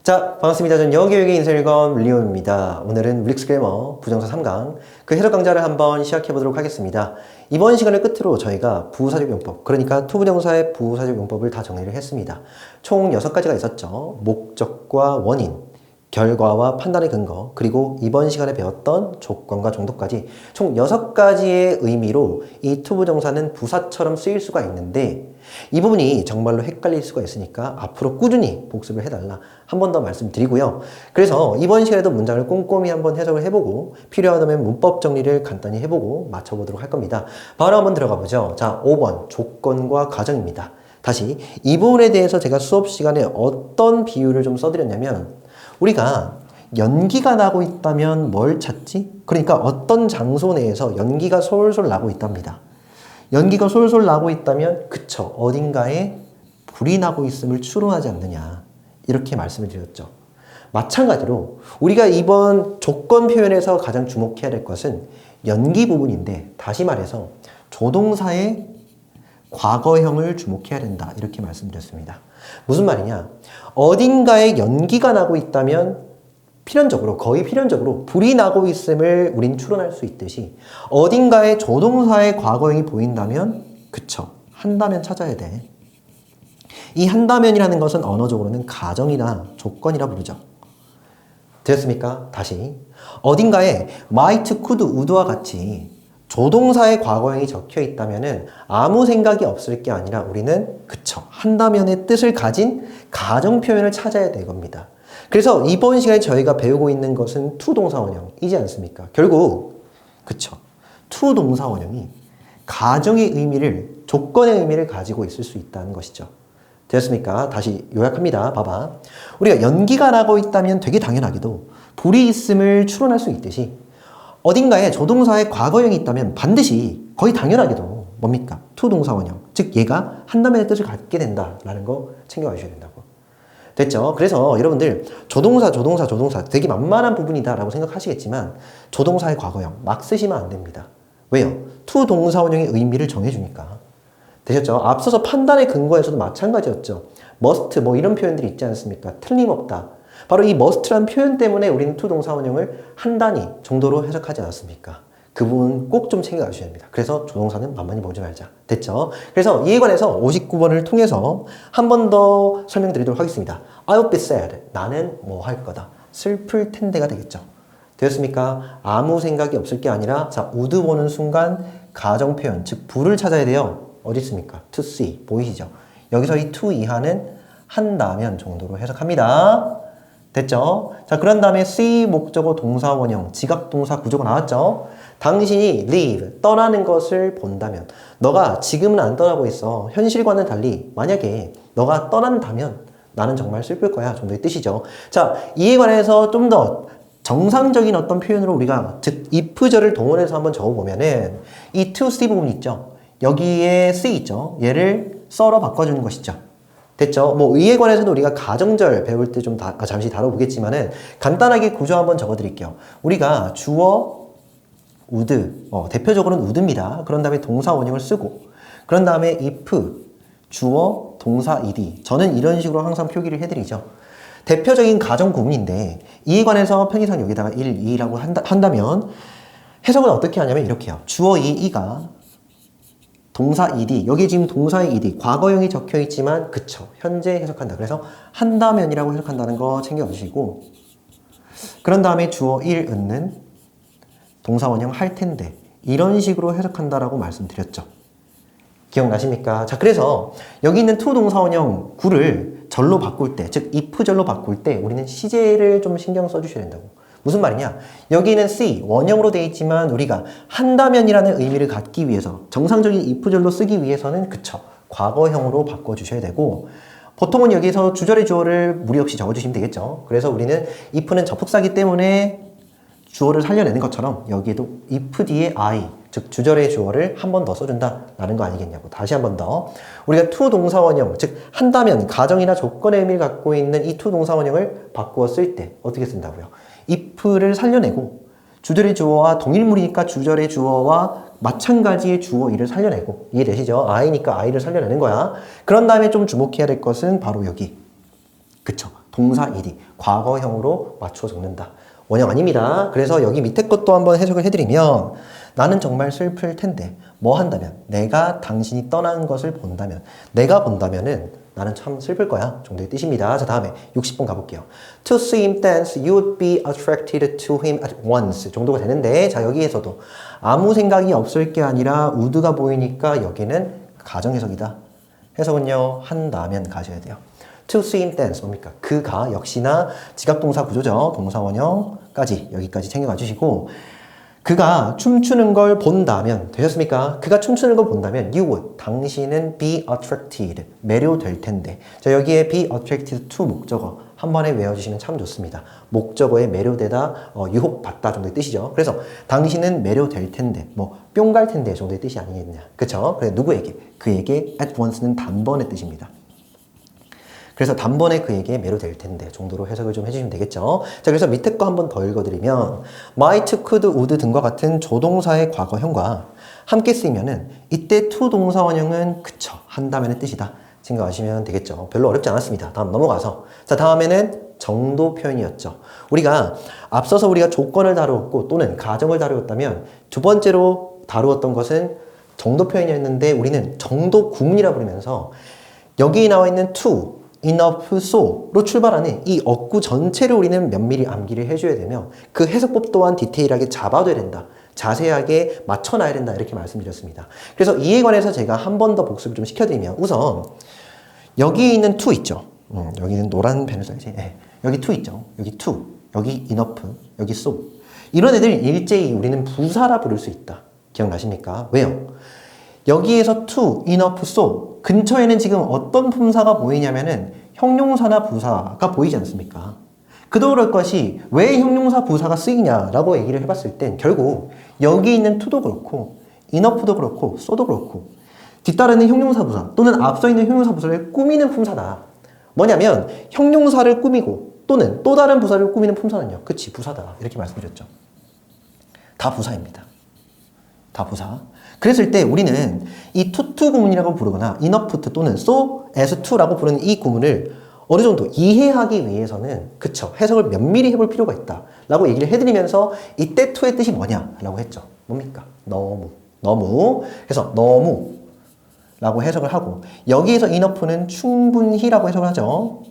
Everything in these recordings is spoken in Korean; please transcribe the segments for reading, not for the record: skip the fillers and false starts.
자, 반갑습니다. 저는 영어교육의 인설건 리오입니다. 오늘은 릭스 그래머 부정사 3강 그 해석 강좌를 한번 시작해 보도록 하겠습니다. 이번 시간을 끝으로 저희가 부사적 용법, 그러니까 투부정사의 부사적 용법을 다 정리를 했습니다. 총 6가지가 있었죠. 목적과 원인, 결과와 판단의 근거, 그리고 이번 시간에 배웠던 조건과 정도까지 총 6가지의 의미로 이 투부정사는 부사처럼 쓰일 수가 있는데 이 부분이 정말로 헷갈릴 수가 있으니까 앞으로 꾸준히 복습을 해달라 한 번 더 말씀드리고요. 그래서 이번 시간에도 문장을 꼼꼼히 한번 해석을 해보고 필요하다면 문법 정리를 간단히 해보고 맞춰보도록 할 겁니다. 바로 한번 들어가 보죠. 자, 5번 조건과 가정입니다. 다시 이 부분에 대해서 제가 수업 시간에 어떤 비유를 좀 써드렸냐면 우리가 연기가 나고 있다면 뭘 찾지? 그러니까 어떤 장소 내에서 연기가 솔솔 나고 있답니다. 연기가 솔솔 나고 있다면 그쵸, 어딘가에 불이 나고 있음을 추론하지 않느냐, 이렇게 말씀을 드렸죠. 마찬가지로 우리가 이번 조건 표현에서 가장 주목해야 될 것은 연기 부분인데, 다시 말해서 조동사의 과거형을 주목해야 된다, 이렇게 말씀드렸습니다. 무슨 말이냐, 어딘가에 연기가 나고 있다면 필연적으로, 거의 필연적으로 불이 나고 있음을 우린 추론할 수 있듯이 어딘가에 조동사의 과거형이 보인다면 그쵸, 한다면 찾아야 돼. 이 한다면이라는 것은 언어적으로는 가정이나 조건이라 부르죠. 되었습니까? 다시 어딘가에 might, could, would와 같이 조동사의 과거형이 적혀 있다면은 아무 생각이 없을 게 아니라 우리는 그쵸, 한다면의 뜻을 가진 가정 표현을 찾아야 되겁니다. 그래서 이번 시간에 저희가 배우고 있는 것은 투동사원형이지 않습니까? 결국 그쵸, 투동사원형이 가정의 의미를, 조건의 의미를 가지고 있을 수 있다는 것이죠. 되었습니까? 다시 요약합니다. 봐봐. 우리가 연기가 나고 있다면 되게 당연하게도 불이 있음을 추론할 수 있듯이 어딘가에 조동사의 과거형이 있다면 반드시, 거의 당연하게도 뭡니까? 투동사원형, 즉 얘가 한다면의 뜻을 갖게 된다라는 거 챙겨와 주셔야 된다고. 됐죠? 그래서 여러분들 조동사 되게 만만한 부분이다 라고 생각하시겠지만 조동사의 과거형 막 쓰시면 안 됩니다. 왜요? 투동사원형의 의미를 정해주니까. 되셨죠? 앞서서 판단의 근거에서도 마찬가지였죠. must 뭐 이런 표현들이 있지 않습니까? 틀림없다. 바로 이 must라는 표현 때문에 우리는 투동사원형을 한 단위 정도로 해석하지 않았습니까? 그 부분 꼭 좀 챙겨가 주셔야 됩니다. 그래서 조동사는 만만히 보지 말자. 됐죠? 그래서 이에 관해서 59번을 통해서 한 번 더 설명드리도록 하겠습니다. I'll be sad. 나는 뭐 할 거다. 슬플 텐데가 되겠죠. 되었습니까? 아무 생각이 없을 게 아니라, 자, would 보는 순간 가정 표현, 즉 부를 찾아야 돼요. 어디 있습니까? to see. 보이시죠? 여기서 이 to 이하는 한다면 정도로 해석합니다. 됐죠? 자, 그런 다음에 see 목적어 동사 원형, 지각동사 구조가 나왔죠? 당신이 leave, 떠나는 것을 본다면, 너가 지금은 안 떠나고 있어. 현실과는 달리 만약에 너가 떠난다면 나는 정말 슬플 거야 정도의 뜻이죠. 자, 이에 관해서 좀 더 정상적인 어떤 표현으로 우리가, 즉 if절을 동원해서 한번 적어보면은 이 to see 부분 있죠? 여기에 see 있죠? 얘를 썰어 바꿔주는 것이죠. 됐죠? 뭐 이에 관해서도 우리가 가정절 배울 때 좀 잠시 다뤄보겠지만은 간단하게 구조 한번 적어드릴게요. 우리가 주어 would, 대표적으로는 would입니다. 그런 다음에 동사 원형을 쓰고, 그런 다음에 if, 주어, 동사 ed. 저는 이런 식으로 항상 표기를 해드리죠. 대표적인 가정 구문인데 이에 관해서 편의상 여기다가 1, 2라고 한다면 해석은 어떻게 하냐면 이렇게요. 주어 이가 동사 ed, 여기 지금 동사의 ed, 과거형이 적혀 있지만 그쵸, 현재 해석한다. 그래서 한다면이라고 해석한다는 거 챙겨주시고, 그런 다음에 주어 1 은는 동사원형 할 텐데, 이런 식으로 해석한다라고 말씀드렸죠. 기억나십니까? 자, 그래서 여기 있는 to 동사원형 구를 절로 바꿀 때, 즉 if 절로 바꿀 때 우리는 시제를 좀 신경 써주셔야 된다고. 무슨 말이냐? 여기는 see, 원형으로 되어 있지만 우리가 한다면이라는 의미를 갖기 위해서 정상적인 if 절로 쓰기 위해서는 그쵸, 과거형으로 바꿔주셔야 되고, 보통은 여기서 주절의 주어를 무리 없이 적어주시면 되겠죠. 그래서 우리는 if는 접속사기 때문에 주어를 살려내는 것처럼 여기에도 if 뒤에 I, 즉 주절의 주어를 한 번 더 써준다라는 거 아니겠냐고. 다시 한 번 더. 우리가 to 동사원형, 즉 한다면, 가정이나 조건의 의미를 갖고 있는 이 to 동사원형을 바꾸어 쓸 때 어떻게 쓴다고요? if를 살려내고 주절의 주어와 동일물이니까 주절의 주어와 마찬가지의 주어 이를 살려내고, 이해되시죠? I니까 I를 살려내는 거야. 그런 다음에 좀 주목해야 될 것은 바로 여기. 그쵸? 동사 ed. 과거형으로 맞춰 적는다. 원형 아닙니다. 그래서 여기 밑에 것도 한번 해석을 해드리면 나는 정말 슬플 텐데 뭐 한다면 내가 당신이 떠난 것을 본다면 내가 본다면은 나는 참 슬플 거야 정도의 뜻입니다. 자 다음에 60번 가볼게요. To see him dance, you would be attracted to him at once 정도가 되는데 자 여기에서도 아무 생각이 없을 게 아니라 would가 보이니까 여기는 가정해석이다. 해석은요 한다면 가셔야 돼요. To see him dance 뭡니까? 그가 역시나 지각동사 구조죠. 동사원형까지 여기까지 챙겨가 주시고 그가 춤추는 걸 본다면 되셨습니까? 그가 춤추는 걸 본다면 you would 당신은 be attracted 매료될 텐데 자 여기에 be attracted to 목적어 한 번에 외워주시면 참 좋습니다. 목적어에 매료되다 유혹받다 정도의 뜻이죠. 그래서 당신은 매료될 텐데 뭐 뿅 갈 텐데 정도의 뜻이 아니겠냐 그쵸? 그래 누구에게? 그에게 at once는 단번의 뜻입니다. 그래서 단번에 그에게 매료될 텐데 정도로 해석을 좀 해주시면 되겠죠. 자, 그래서 밑에 거 한번 더 읽어드리면 might, could, would 등과 같은 조동사의 과거형과 함께 쓰이면은 이때 to 동사원형은 그쵸 한다면의 뜻이다 생각하시면 되겠죠. 별로 어렵지 않았습니다. 다음 넘어가서 자 다음에는 정도 표현이었죠. 우리가 앞서서 우리가 조건을 다루었고 또는 가정을 다루었다면 두 번째로 다루었던 것은 정도 표현이었는데 우리는 정도 구문이라 부르면서 여기 나와 있는 to enough, so로 출발하는 이 어구 전체를 우리는 면밀히 암기를 해줘야 되며 그 해석법 또한 디테일하게 잡아둬야 된다. 자세하게 맞춰놔야 된다. 이렇게 말씀드렸습니다. 그래서 이에 관해서 제가 한 번 더 복습을 좀 시켜드리면 우선 여기 있는 to 있죠. 여기는 노란 펜을 써야지. 네. 여기 to 있죠. 여기 to, 여기 enough, 여기 so. 이런 애들 일제히 우리는 부사라 부를 수 있다. 기억나십니까? 왜요? 여기에서 to, enough, so 근처에는 지금 어떤 품사가 보이냐면은 형용사나 부사가 보이지 않습니까? 그도 그럴 것이 왜 형용사 부사가 쓰이냐라고 얘기를 해봤을 땐 결국 여기 있는 to도 그렇고 enough도 그렇고 so도 그렇고 뒤따르는 형용사 부사 또는 앞서 있는 형용사 부사를 꾸미는 품사다. 뭐냐면 형용사를 꾸미고 또는 또 다른 부사를 꾸미는 품사는요. 그치 부사다. 이렇게 말씀드렸죠. 다 부사입니다. 다 부사. 그랬을 때 우리는 이 to 구문이라고 부르거나 enough to 또는 so as to라고 부르는 이 구문을 어느 정도 이해하기 위해서는 그쵸 해석을 면밀히 해볼 필요가 있다 라고 얘기를 해드리면서 이때 to의 뜻이 뭐냐라고 했죠. 뭡니까? 너무 그래서 너무 라고 해석을 하고 여기에서 enough는 충분히라고 해석을 하죠.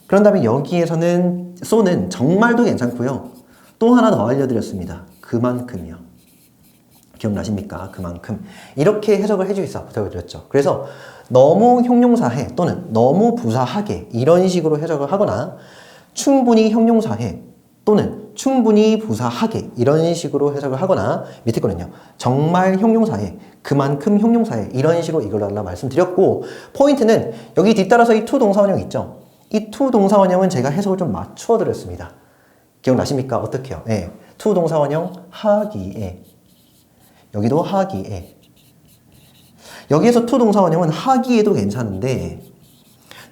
그런 다음에 여기에서는 so는 정말도 괜찮고요. 또 하나 더 알려드렸습니다. 그만큼이요. 기억나십니까? 그만큼. 이렇게 해석을 해줄 수 있다고 드렸죠. 그래서 너무 형용사해 또는 너무 부사하게 이런 식으로 해석을 하거나 충분히 형용사해 또는 충분히 부사하게 이런 식으로 해석을 하거나 밑에 거는요. 정말 형용사해 그만큼 형용사해 이런 식으로 이걸로 말씀드렸고 포인트는 여기 뒤따라서 이 to 동사원형 있죠. 이 to 동사원형은 제가 해석을 좀 맞춰 드렸습니다. 기억나십니까? 어떻게요? 네. to 동사원형 하기에 여기도 하기에 여기에서 to 동사원형은 하기에도 괜찮은데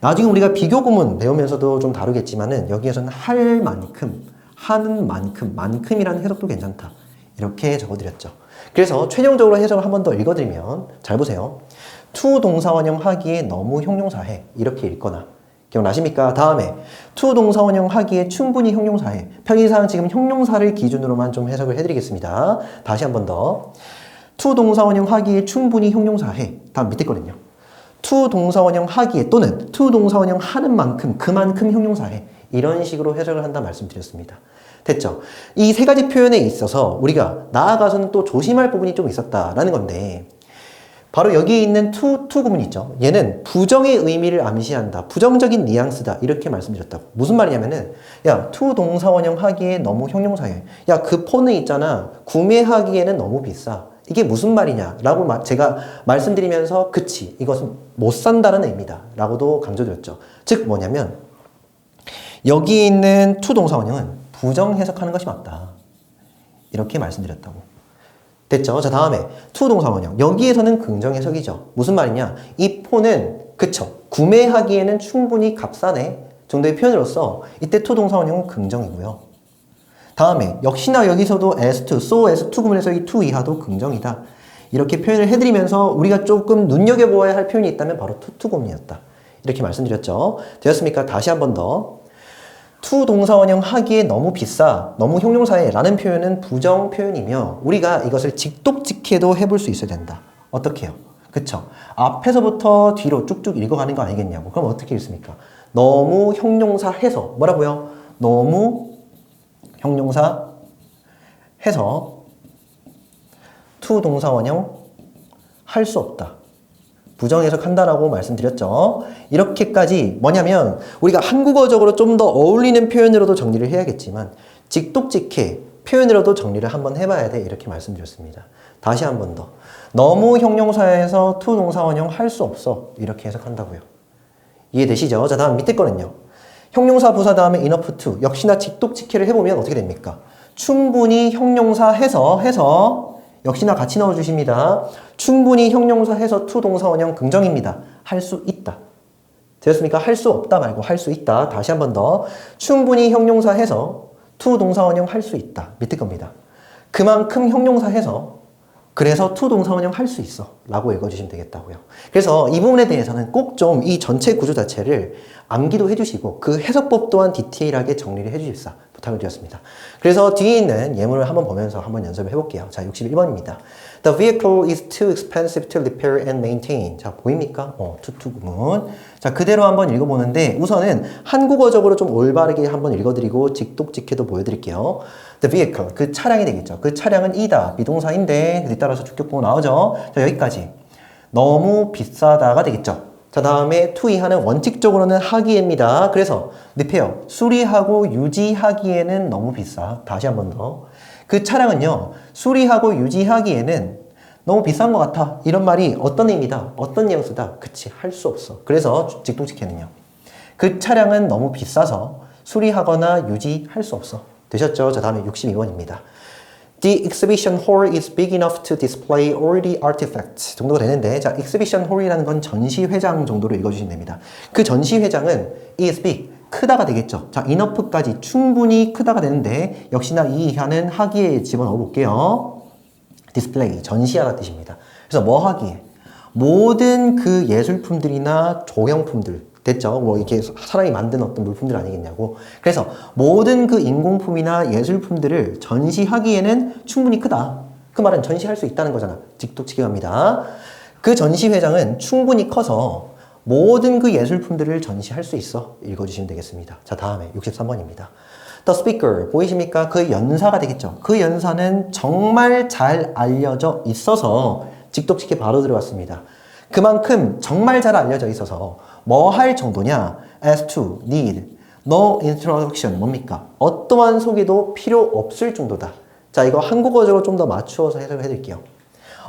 나중에 우리가 비교구문 배우면서도 좀 다루겠지만은 여기에서는 할 만큼 하는 만큼이라는 해석도 괜찮다 이렇게 적어드렸죠. 그래서 최종적으로 해석을 한 번 더 읽어드리면 잘 보세요. to 동사원형 하기에 너무 형용사해 이렇게 읽거나 기억나십니까? 다음에 to 동사원형 하기에 충분히 형용사해 편의상 지금 형용사를 기준으로만 좀 해석을 해드리겠습니다. 다시 한 번 더 to 동사원형 하기에 충분히 형용사해 다음 밑에 거는요. to 동사원형 하기에 또는 to 동사원형 하는 만큼 그만큼 형용사해 이런 식으로 해석을 한다 말씀드렸습니다. 됐죠? 이 세 가지 표현에 있어서 우리가 나아가서는 또 조심할 부분이 좀 있었다라는 건데 바로 여기 있는 to 구문 있죠. 얘는 부정의 의미를 암시한다. 부정적인 뉘앙스다. 이렇게 말씀드렸다고. 무슨 말이냐면은 야 to 동사원형 하기에 너무 형용사해. 야 그 폰은 있잖아. 구매하기에는 너무 비싸. 이게 무슨 말이냐 라고 제가 말씀드리면서 그치 이것은 못 산다는 의미다 라고도 강조드렸죠. 즉 뭐냐면 여기 있는 to 동사원형은 부정 해석하는 것이 맞다 이렇게 말씀드렸다고. 됐죠? 자 다음에 to 동사원형 여기에서는 긍정 해석이죠. 무슨 말이냐 이 폰은 그쵸 구매하기에는 충분히 값싸네 정도의 표현으로서 이때 to 동사원형은 긍정이고요. 다음에 역시나 여기서도 as to, so as to 구문에서 이 to 이하도 긍정이다. 이렇게 표현을 해드리면서 우리가 조금 눈여겨보아야 할 표현이 있다면 바로 to 구문이었다. 이렇게 말씀드렸죠. 되었습니까? 다시 한 번 더. to 동사원형 하기에 너무 비싸, 너무 형용사해 라는 표현은 부정 표현이며 우리가 이것을 직독직해도 해볼 수 있어야 된다. 어떻게 해요? 그쵸? 앞에서부터 뒤로 쭉쭉 읽어가는 거 아니겠냐고. 그럼 어떻게 읽습니까? 너무 형용사 해서 뭐라고요? 너무 형용사 해서 to 동사원형 할 수 없다. 부정해석한다라고 말씀드렸죠. 이렇게까지 뭐냐면 우리가 한국어적으로 좀 더 어울리는 표현으로도 정리를 해야겠지만 직독직해 표현으로도 정리를 한번 해봐야 돼 이렇게 말씀드렸습니다. 다시 한 번 더. 너무 형용사에서 to 동사원형 할 수 없어 이렇게 해석한다고요. 이해되시죠? 자, 다음 밑에 거는요. 형용사 부사 다음에 enough to 역시나 직독직해를 해보면 어떻게 됩니까? 충분히 형용사 해서 역시나 같이 넣어주십니다. 충분히 형용사 해서 to 동사원형 긍정입니다. 할 수 있다. 되었습니까? 할 수 없다 말고 할 수 있다. 다시 한 번 더. 충분히 형용사 해서 to 동사원형 할 수 있다. 밑에 겁니다. 그만큼 형용사 해서 그래서 to 동사원형 할 수 있어 라고 읽어주시면 되겠다고요. 그래서 이 부분에 대해서는 꼭 좀 이 전체 구조 자체를 암기도 해주시고 그 해석법 또한 디테일하게 정리를 해주십사 부탁을 드렸습니다. 그래서 뒤에 있는 예문을 한번 보면서 한번 연습을 해볼게요. 자, 61번입니다. The vehicle is too expensive to repair and maintain. 자, 보입니까? to 구문. 자, 그대로 한번 읽어보는데 우선은 한국어적으로 좀 올바르게 한번 읽어드리고 직독직해도 보여드릴게요. The vehicle, 그 차량이 되겠죠. 그 차량은 이다, 비동사인데 뒤따라서 주격보호 나오죠. 자, 여기까지. 너무 비싸다가 되겠죠. 자, 다음에 to 이하는 원칙적으로는 하기입니다. 그래서 repair, 수리하고 유지하기에는 너무 비싸. 다시 한 번 더. 그 차량은요, 수리하고 유지하기에는 너무 비싼 것 같아. 이런 말이 어떤 의미다, 어떤 뉘앙스다. 그치, 할 수 없어. 그래서 직독직해는요. 그 차량은 너무 비싸서 수리하거나 유지할 수 없어. 되셨죠? 자, 다음에 62번입니다. The exhibition hall is big enough to display all the artifacts 정도가 되는데, 자, exhibition hall이라는 건 전시회장 정도로 읽어주시면 됩니다. 그 전시회장은 is big, 크다가 되겠죠. 자, enough까지 충분히 크다가 되는데 역시나 이 이하는 하기에 집어넣어 볼게요. display, 전시하다 뜻입니다. 그래서 뭐 하기에? 모든 그 예술품들이나 조형품들 됐죠? 뭐 이렇게 사람이 만든 어떤 물품들 아니겠냐고. 그래서 모든 그 인공품이나 예술품들을 전시하기에는 충분히 크다. 그 말은 전시할 수 있다는 거잖아. 직독직해 갑니다. 그 전시회장은 충분히 커서 모든 그 예술품들을 전시할 수 있어. 읽어주시면 되겠습니다. 자, 다음에 63번입니다. The speaker, 보이십니까? 그 연사가 되겠죠. 그 연사는 정말 잘 알려져 있어서 직독직해 바로 들어갔습니다. 그만큼 정말 잘 알려져 있어서 뭐 할 정도냐? as to, need, no introduction, 뭡니까? 어떠한 소개도 필요 없을 정도다. 자, 이거 한국어적으로 좀 더 맞추어서 해석을 해드릴게요.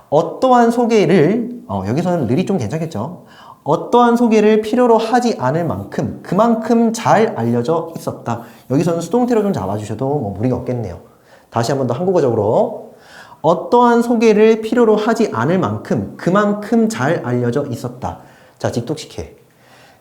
어떠한 소개를, 여기서는 늘이 좀 괜찮겠죠? 어떠한 소개를 필요로 하지 않을 만큼 그만큼 잘 알려져 있었다. 여기서는 수동태로 좀 잡아주셔도 뭐 무리가 없겠네요. 다시 한 번 더 한국어적으로. 어떠한 소개를 필요로 하지 않을 만큼 그만큼 잘 알려져 있었다. 자, 직독직해.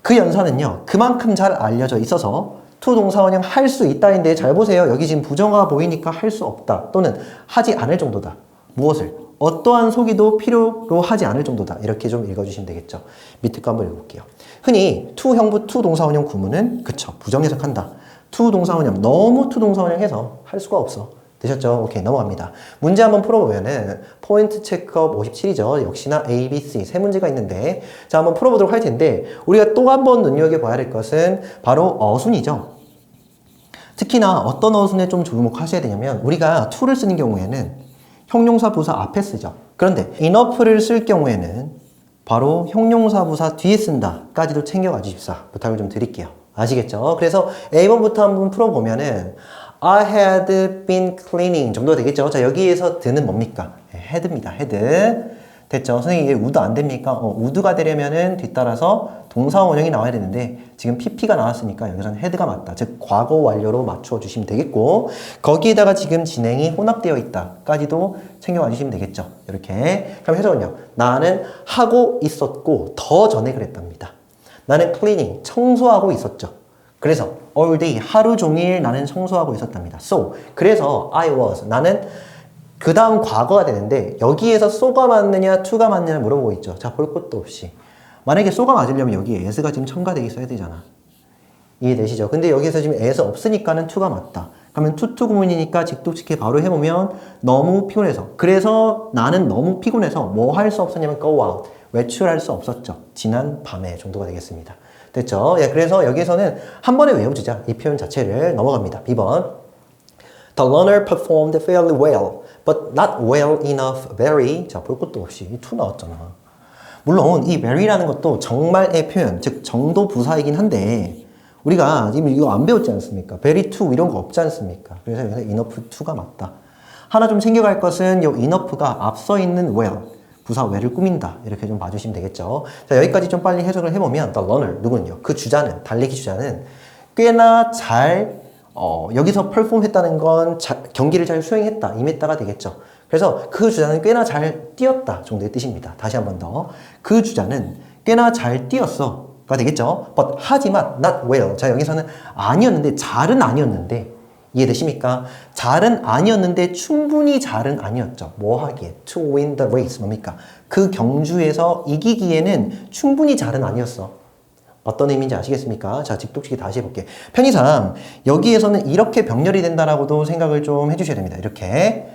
그 연사는요, 그만큼 잘 알려져 있어서 to 동사원형 할 수 있다인데 잘 보세요. 여기 지금 부정어가 보이니까 할 수 없다 또는 하지 않을 정도다. 무엇을? 어떠한 소개도 필요로 하지 않을 정도다. 이렇게 좀 읽어주시면 되겠죠. 밑에 거 한번 읽어볼게요. 흔히 to 형부 to 동사원형 구문은 그쵸, 부정해석한다. to 동사원형, 너무 to 동사원형 해서 할 수가 없어. 되셨죠? 오케이, 넘어갑니다. 문제 한번 풀어보면은 포인트 체크업 57이죠. 역시나 A, B, C 세 문제가 있는데, 자, 한번 풀어보도록 할 텐데 우리가 또 한 번 눈여겨봐야 될 것은 바로 어순이죠. 특히나 어떤 어순에 좀 주목하셔야 되냐면 우리가 to를 쓰는 경우에는 형용사 부사 앞에 쓰죠. 그런데 enough를 쓸 경우에는 바로 형용사 부사 뒤에 쓴다까지도 챙겨가 주십사 부탁을 좀 드릴게요. 아시겠죠? 그래서 A번부터 한번 풀어보면은 I had been cleaning 정도 되겠죠. 자, 여기에서 드는 뭡니까? had입니다. had. 됐죠? 선생님, 이게 would 안 됩니까? would가 되려면은 뒤따라서 동사 원형이 나와야 되는데 지금 pp가 나왔으니까 여기서는 had가 맞다. 즉, 과거 완료로 맞추어 주시면 되겠고 거기에다가 지금 진행이 혼합되어 있다까지도 챙겨와 주시면 되겠죠. 이렇게. 그럼 해석은요. 나는 하고 있었고 더 전에 그랬답니다. 나는 cleaning, 청소하고 있었죠. 그래서 all day, 하루 종일 나는 청소하고 있었답니다. So, 그래서 I was, 나는 그 다음 과거가 되는데 여기에서 so가 맞느냐 to가 맞느냐 물어보고 있죠. 자, 볼 것도 없이 만약에 so가 맞으려면 여기에 as가 지금 첨가되어 있어야 되잖아. 이해되시죠? 근데 여기서 지금 as 없으니까는 to가 맞다. 그러면 to 구문이니까 직독직해 바로 해보면 너무 피곤해서. 그래서 나는 너무 피곤해서 뭐 할 수 없었냐면 go out. 외출할 수 없었죠. 지난 밤에 정도가 되겠습니다. 됐죠? 예, 그래서 여기에서는 한 번에 외워주자. 이 표현 자체를 넘어갑니다. B번. The learner performed fairly well, but not well enough. Very. 자, 볼 것도 없이 이 to 나왔잖아. 물론 이 very라는 것도 정말의 표현, 즉 정도 부사이긴 한데 우리가 지금 이거 안 배웠지 않습니까? very to 이런 거 없지 않습니까? 그래서 여기서 enough to가 맞다. 하나 좀 챙겨갈 것은 이 enough가 앞서 있는 well, 부사 well을 꾸민다. 이렇게 좀 봐주시면 되겠죠. 자, 여기까지 좀 빨리 해석을 해보면 the learner, 누군요? 그 주자는, 달리기 주자는 꽤나 잘 여기서 perform 했다는 건 경기를 잘 수행했다, 임했다가 되겠죠. 그래서 그 주자는 꽤나 잘 뛰었다 정도의 뜻입니다. 다시 한 번 더. 그 주자는 꽤나 잘 뛰었어. 가 되겠죠. But 하지만 not well. 자, 여기서는 아니었는데 잘은 아니었는데 이해되십니까? 잘은 아니었는데 충분히 잘은 아니었죠. 뭐 하기에? To win the race. 뭡니까? 그 경주에서 이기기에는 충분히 잘은 아니었어. 어떤 의미인지 아시겠습니까? 자, 직독치기 다시 해볼게. 편의상 여기에서는 이렇게 병렬이 된다라고도 생각을 좀 해주셔야 됩니다. 이렇게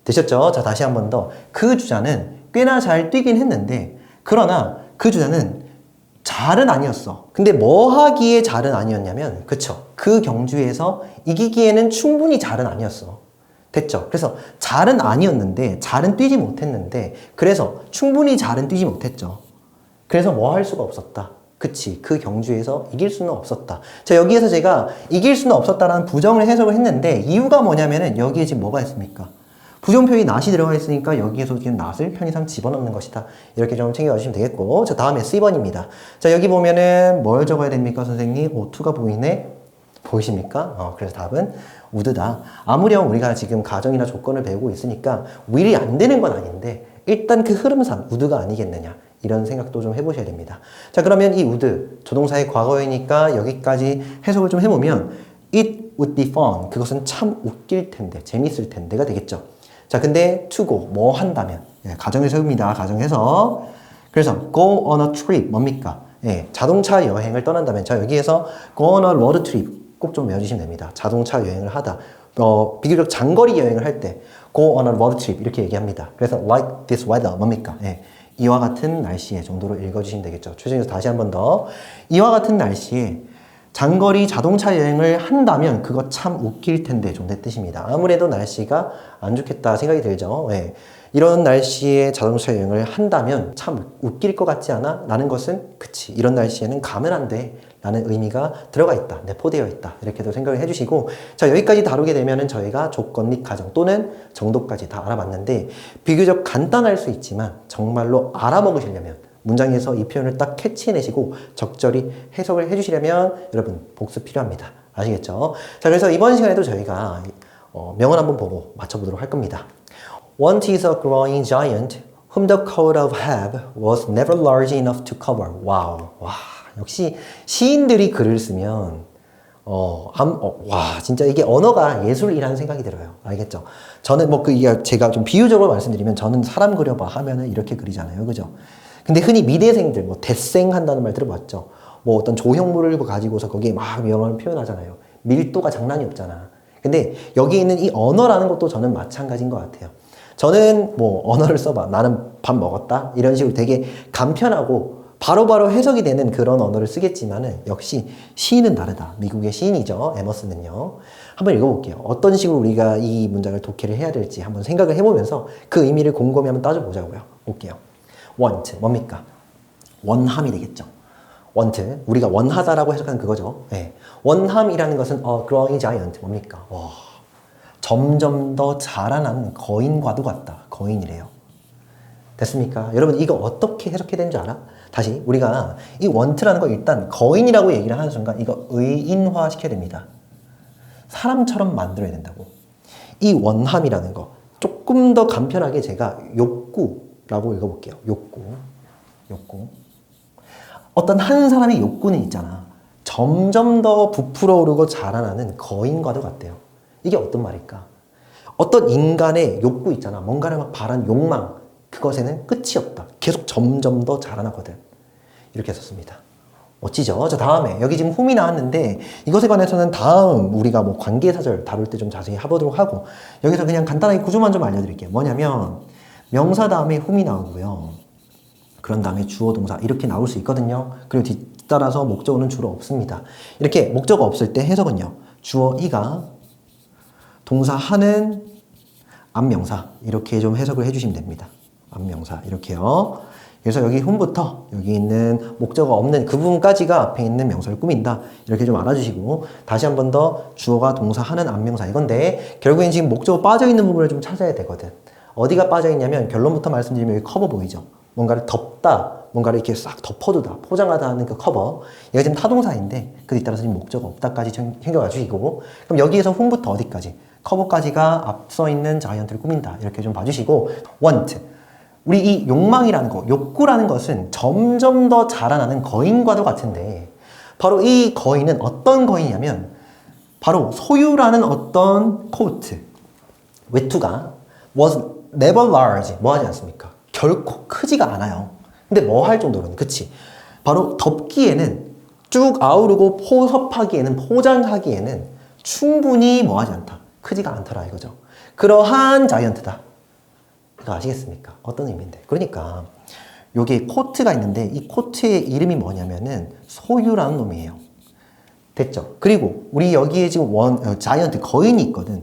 되셨죠? 자, 다시 한 번 더. 그 주자는 꽤나 잘 뛰긴 했는데 그러나 그 주자는 잘은 아니었어. 근데 뭐 하기에 잘은 아니었냐면, 그쵸? 그 경주에서 이기기에는 충분히 잘은 아니었어. 됐죠? 그래서 잘은 아니었는데, 잘은 뛰지 못했는데, 그래서 충분히 잘은 뛰지 못했죠. 그래서 뭐 할 수가 없었다. 그치? 그 경주에서 이길 수는 없었다. 자, 여기에서 제가 이길 수는 없었다라는 부정을 해석을 했는데, 이유가 뭐냐면은 여기에 지금 뭐가 있습니까? 부정표현이 not이 들어가 있으니까 여기에서 지금 not을 편의상 집어넣는 것이다. 이렇게 좀 챙겨주시면 되겠고. 자, 다음에 C번입니다. 자, 여기 보면은 뭘 적어야 됩니까, 선생님? O2가 보이네? 보이십니까? 그래서 답은 would다. 아무렴 우리가 지금 가정이나 조건을 배우고 있으니까 will이 안 되는 건 아닌데 일단 그 흐름상 would가 아니겠느냐. 이런 생각도 좀 해보셔야 됩니다. 자, 그러면 이 would, 조동사의 과거이니까 여기까지 해석을 좀 해보면 it would be fun. 그것은 참 웃길 텐데, 재밌을 텐데가 되겠죠. 자, 근데 to go, 뭐 한다면. 예, 가정을 세웁니다. 가정해서. 그래서 go on a trip, 뭡니까? 예, 자동차 여행을 떠난다면. 자, 여기에서 go on a road trip 꼭 좀 외워주시면 됩니다. 자동차 여행을 하다. 비교적 장거리 여행을 할 때 go on a road trip 이렇게 얘기합니다. 그래서 like this weather, 뭡니까? 예, 이와 같은 날씨에 정도로 읽어주시면 되겠죠. 최종에서 다시 한 번 더. 이와 같은 날씨에 장거리 자동차 여행을 한다면 그거 참 웃길 텐데 정도의 뜻입니다. 아무래도 날씨가 안 좋겠다 생각이 들죠. 네. 이런 날씨에 자동차 여행을 한다면 참 웃길 것 같지 않아? 라는 것은 그치, 이런 날씨에는 가면 안 돼 라는 의미가 들어가 있다, 내포되어 있다, 이렇게도 생각을 해주시고, 자, 여기까지 다루게 되면은 저희가 조건 및 가정 또는 정도까지 다 알아봤는데 비교적 간단할 수 있지만 정말로 알아먹으시려면 문장에서 이 표현을 딱 캐치해내시고 적절히 해석을 해주시려면 여러분 복습 필요합니다. 아시겠죠? 자, 그래서 이번 시간에도 저희가 명언 한번 보고 맞춰보도록 할 겁니다. One is a growing giant whom the coat of Heb was never large enough to cover. 와우, 와, 역시 시인들이 글을 쓰면 와, 진짜 이게 언어가 예술이라는 생각이 들어요. 알겠죠? 저는 이게 제가 좀 비유적으로 말씀드리면 저는 사람 그려봐 하면은 이렇게 그리잖아요. 그죠? 근데 흔히 미대생들, 대생 한다는 말 들어봤죠? 어떤 조형물을 가지고서 거기에 막 명언을 표현하잖아요. 밀도가 장난이 없잖아. 근데 여기 있는 이 언어라는 것도 저는 마찬가지인 것 같아요. 저는 언어를 써봐. 나는 밥 먹었다. 이런 식으로 되게 간편하고 바로바로 해석이 되는 그런 언어를 쓰겠지만은 역시 시인은 다르다. 미국의 시인이죠. 에머슨은요. 한번 읽어볼게요. 어떤 식으로 우리가 이 문장을 독해를 해야 될지 한번 생각을 해보면서 그 의미를 곰곰이 한번 따져보자고요. 볼게요. want, 뭡니까? 원함이 되겠죠. want, 우리가 원하다라고 해석하는 그거죠. 네. 원함이라는 것은 growing giant, 뭡니까? 점점 더 자라나는 거인과도 같다. 거인이래요. 됐습니까? 여러분 이거 어떻게 해석해야 되는 줄 알아? 다시 우리가 이 want라는 거 일단 거인이라고 얘기를 하는 순간 이거 의인화 시켜야 됩니다. 사람처럼 만들어야 된다고. 이 원함이라는 거 조금 더 간편하게 제가 욕구라고 읽어볼게요. 욕구. 어떤 한 사람의 욕구는 있잖아. 점점 더 부풀어 오르고 자라나는 거인과도 같대요. 이게 어떤 말일까? 어떤 인간의 욕구 있잖아. 뭔가를 막 바라는 욕망. 그것에는 끝이 없다. 계속 점점 더 자라나거든. 이렇게 썼습니다. 멋지죠? 자, 다음에 여기 지금 whom이 나왔는데 이것에 관해서는 다음 우리가 뭐 관계사절 다룰 때 좀 자세히 해보도록 하고 여기서 그냥 간단하게 구조만 좀 알려드릴게요. 뭐냐면 명사 다음에 whom이 나오고요. 그런 다음에 주어 동사 이렇게 나올 수 있거든요. 그리고 뒤따라서 목적어는 주로 없습니다. 이렇게 목적어 없을 때 해석은요. 주어 이가 동사 하는 앞명사 이렇게 좀 해석을 해주시면 됩니다. 앞명사 이렇게요. 그래서 여기 whom부터 여기 있는 목적어 없는 그 부분까지가 앞에 있는 명사를 꾸민다. 이렇게 좀 알아주시고 다시 한 번 더 주어가 동사 하는 앞명사 이건데 결국엔 지금 목적어 빠져있는 부분을 좀 찾아야 되거든. 어디가 빠져있냐면 결론부터 말씀드리면 여기 커버 보이죠? 뭔가를 덮다, 뭔가를 이렇게 싹 덮어두다, 포장하다 하는 그 커버. 얘가 지금 타동사인데 그 뒤따라서 지금 목적어 없다까지 챙겨가 주시고 그럼 여기에서 whom부터 어디까지? 커버까지가 앞서 있는 자이언트를 꾸민다. 이렇게 좀 봐주시고 want. 우리 이 욕망이라는 거, 욕구라는 것은 점점 더 자라나는 거인과도 같은데 바로 이 거인은 어떤 거인이냐면 바로 소유라는 어떤 코트, 외투가 was never large, 뭐 하지 않습니까? 결코 크지가 않아요. 근데 뭐 할 정도로는, 그치? 바로 덮기에는 쭉 아우르고 포섭하기에는, 포장하기에는 충분히 뭐 하지 않다. 크지가 않더라 이거죠. 그러한 자이언트다. 이거 아시겠습니까? 어떤 의미인데? 그러니까 여기 코트가 있는데 이 코트의 이름이 뭐냐면은 소유라는 놈이에요. 됐죠? 그리고 우리 여기에 지금 자이언트 거인이 있거든.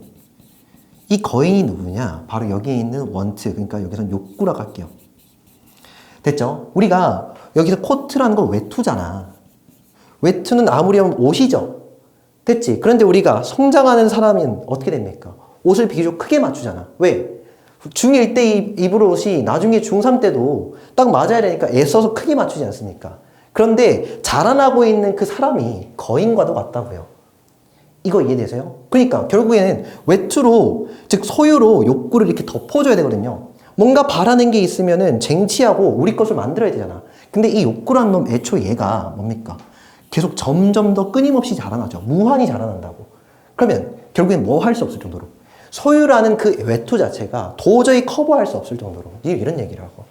이 거인이 누구냐? 바로 여기에 있는 want, 그러니까 여기서는 욕구라고 할게요. 됐죠? 우리가 여기서 코트라는 건 외투잖아. 외투는 아무리 하면 옷이죠. 됐지? 그런데 우리가 성장하는 사람은 어떻게 됩니까? 옷을 비교적 크게 맞추잖아. 왜? 중1 때 입을 옷이 나중에 중3 때도 딱 맞아야 되니까 애써서 크게 맞추지 않습니까? 그런데 자라나고 있는 그 사람이 거인과도 같다고요. 이거 이해되세요? 그러니까 결국에는 외투로, 즉 소유로 욕구를 이렇게 덮어줘야 되거든요. 뭔가 바라는 게 있으면은 쟁취하고 우리 것을 만들어야 되잖아. 근데 이 욕구라는 놈 애초 얘가 뭡니까? 계속 점점 더 끊임없이 자라나죠. 무한히 자라난다고. 그러면 결국엔 뭐 할 수 없을 정도로 소유라는 그 외투 자체가 도저히 커버할 수 없을 정도로 이런 얘기라고.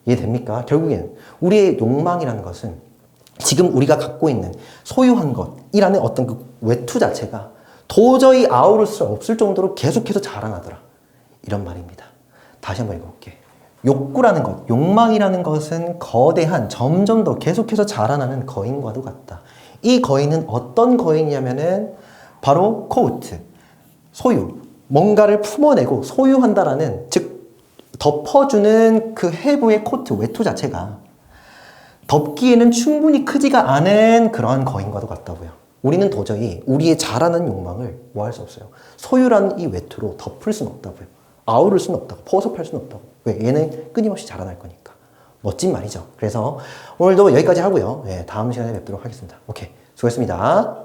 이해됩니까? 결국엔 우리의 욕망이라는 것은 지금 우리가 갖고 있는 소유한 것이라는 어떤 그 외투 자체가 도저히 아우를 수 없을 정도로 계속해서 자라나더라. 이런 말입니다. 다시 한번 읽어볼게. 욕구라는 것, 욕망이라는 것은 거대한 점점 더 계속해서 자라나는 거인과도 같다. 이 거인은 어떤 거인이냐면은 바로 코트, 소유, 뭔가를 품어내고 소유한다라는, 즉 덮어주는 그 해부의 코트, 외투 자체가 덮기에는 충분히 크지가 않은 그러한 거인과도 같다고요. 우리는 도저히 우리의 자라는 욕망을 뭐 할 수 없어요. 소유라는 이 외투로 덮을 수는 없다고요. 아우를 수는 없다고, 포섭할 수는 없다고. 왜? 얘는 끊임없이 자라날 거니까. 멋진 말이죠. 그래서 오늘도 여기까지 하고요. 네, 다음 시간에 뵙도록 하겠습니다. 오케이, 수고했습니다.